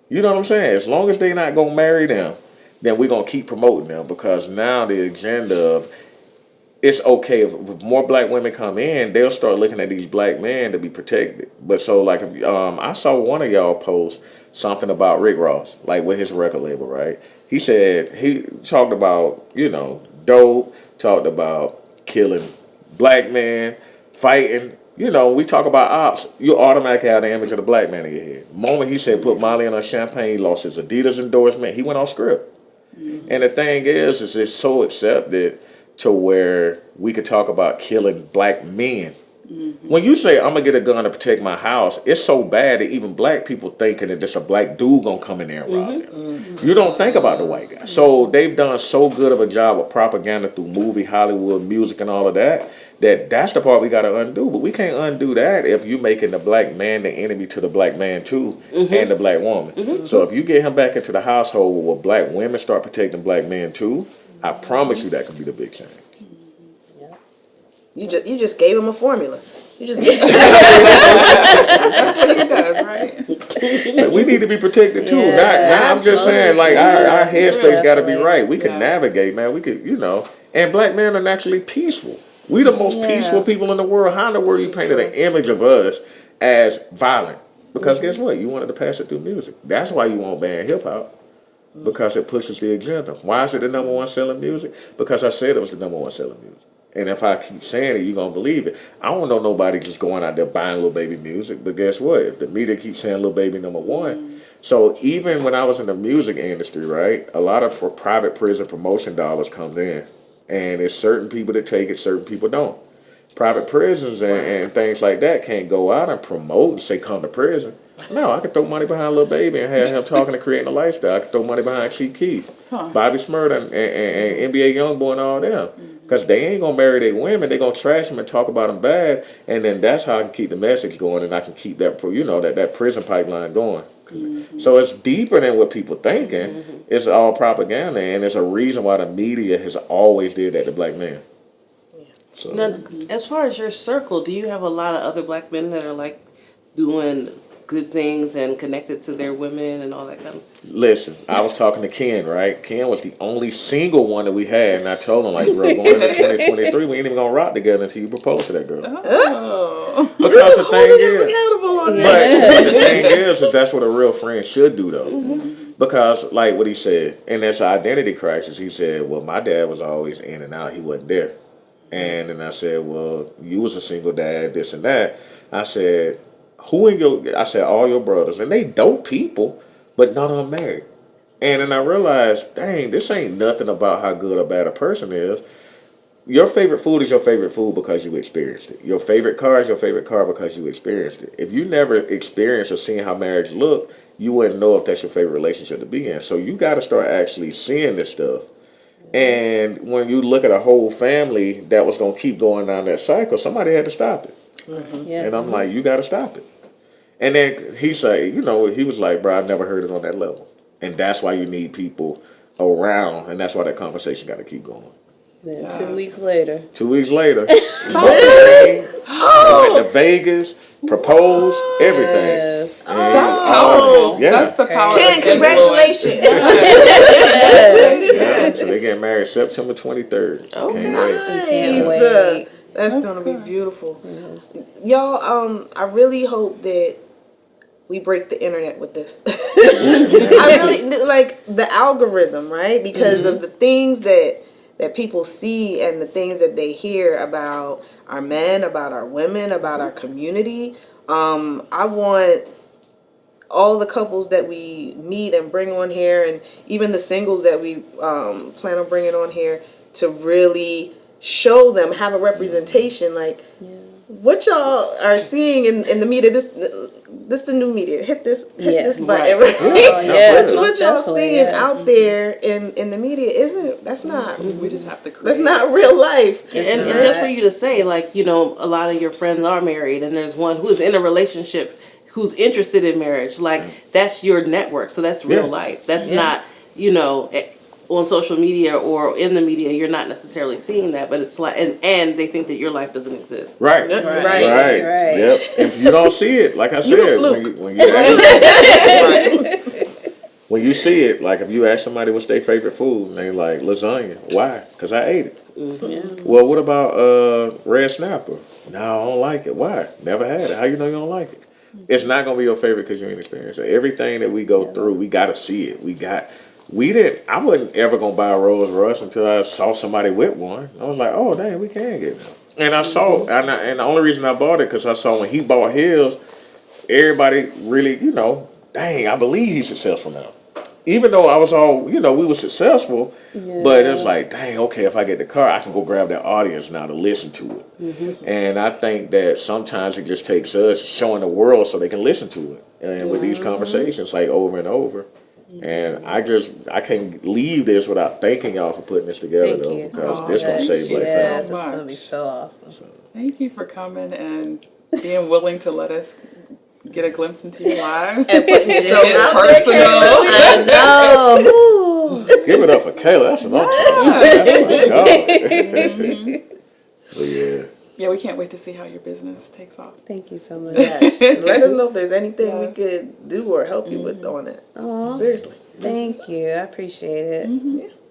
you know what I'm saying? As long as they not going to marry them, then we're going to keep promoting them because now the agenda of it's okay if more black women come in, they'll start looking at these black men to be protected. But so like if I saw one of y'all post something about Rick Ross, like with his record label, right? He said he talked about, dope, talked about killing black men, fighting. We talk about ops, you automatically have the image of the black man in your head. The moment he said put Molly in a champagne, he lost his Adidas endorsement, he went off script. And the thing is it's so accepted to where we could talk about killing black men. When you say I'm gonna get a gun to protect my house, it's so bad that even black people thinking that there's a black dude gonna come in there and rob them. You don't think about the white guy. So they've done so good of a job of propaganda through movie, Hollywood, music, and all of that. That's the part we gotta undo. But we can't undo that if you making the black man the enemy to the black man too, and the black woman. So if you get him back into the household where black women start protecting black men too, I promise you that could be the big change. You just gave him a formula. You just gave That's what he does, right? Like, we need to be protected too. Not I'm just saying, like our headspace got to be right. We can navigate, man. We could, and black men are naturally peaceful. We the most peaceful people in the world. How in the world you painted an image of us as violent? Because guess what? You wanted to pass it through music. That's why you won't ban hip hop. Because it pushes the agenda. Why is it the number one selling music? Because I said it was the number one selling music. And if I keep saying it, you're going to believe it. I don't know nobody just going out there buying Lil Baby music. But guess what? If the media keeps saying Lil Baby number one. So even when I was in the music industry, right, a lot of private prison promotion dollars come in. And it's certain people that take it, certain people don't. Private prisons and things like that can't go out and promote and say come to prison. No, I could throw money behind Lil Baby and have him talking and creating a lifestyle. I could throw money behind Chief Keef, Bobby Smurda, and NBA Youngboy and all them. Because they ain't going to marry their women. They're going to trash them and talk about them bad. And then that's how I can keep the message going and I can keep that, that prison pipeline going. So it's deeper than what people thinking. It's all propaganda. And there's a reason why the media has always did that to black men. So Now, as far as your circle, do you have a lot of other black men that are like doing good things and connected to their women and all that kind of? listen, I was talking to Ken, right? Ken was the only single one that we had, and I told him, like, bro, going into 2023, we ain't even gonna rock together until you propose to that girl. Oh. Because the thing Holding him is, accountable on that. but the thing is that's what a real friend should do, though. Because, like what he said, and that's an identity crisis. He said, well, my dad was always in and out. He wasn't there. And then I said, well, you was a single dad, this and that. I said, I said, all your brothers. And they dope people, but none of them married. And then I realized, dang, this ain't nothing about how good or bad a person is. Your favorite food is your favorite food because you experienced it. Your favorite car is your favorite car because you experienced it. If you never experienced or seen how marriage look, you wouldn't know if that's your favorite relationship to be in. So you got to start actually seeing this stuff. And when you look at a whole family that was going to keep going down that cycle, somebody had to stop it. Yeah. And I'm like, you got to stop it. And then he said, he was like, bro, I've never heard it on that level. And that's why you need people around. And that's why that conversation got to keep going. Then 2 weeks later. 2 weeks later, went to Vegas, proposed, everything. Yes. And, That's powerful. Yeah. That's the power. Ken, of congratulations. Yeah, so they get married September 23rd. Okay. Can't wait. Can't Nice. wait. That's gonna be beautiful. Y'all, I really hope that we break the internet with this. I really like the algorithm, right? Because of the things that people see and the things that they hear about our men, about our women, about our community. I want all the couples that we meet and bring on here, and even the singles that we plan on bringing on here, to really show them, have a representation, like what y'all are seeing in the media. This the new media. Hit this button. Right? Oh, yes, What most y'all definitely, seeing yes. out there in the media that's not We just have to create. that's not real life. And just for you to say, like, a lot of your friends are married and there's one who's in a relationship who's interested in marriage. Like, that's your network. So that's real Yeah. life. That's Yes. not, on social media or in the media, you're not necessarily seeing that, but it's like, and they think that your life doesn't exist. Right. Right. Yep. If you don't see it, like I said, a fluke. when you see it, like if you ask somebody what's their favorite food, and they like lasagna. Why? Because I ate it. Well, what about red snapper? No, I don't like it. Why? Never had it. How you know you don't like it? It's not gonna be your favorite because you ain't experienced it. Everything that we go through, we gotta see it. I wasn't ever gonna buy a Rolls Royce until I saw somebody with one. I was like, oh dang, we can get them. And I saw, and the only reason I bought it because I saw when he bought his, everybody really, dang, I believe he's successful now. Even though I was all, we were successful, but it's like, dang, okay, if I get the car, I can go grab that audience now to listen to it. And I think that sometimes it just takes us showing the world so they can listen to it. And with these conversations, like over and over. And I can't leave this without thanking y'all for putting this together, Thank though, you. because this gonna save like Yes, that. it's gonna be so awesome. Thank you for coming and being willing to let us get a glimpse into your lives. And putting yourself Get out personal. there, Kayla. No. Give it up for Kayla. That's an awesome. That's my dog. But yeah. Yeah, we can't wait to see how your business takes off. Thank you so much. Let us know if there's anything we Yes. could do or help you with on it. Aw. Seriously. Thank you. I appreciate it. Yeah.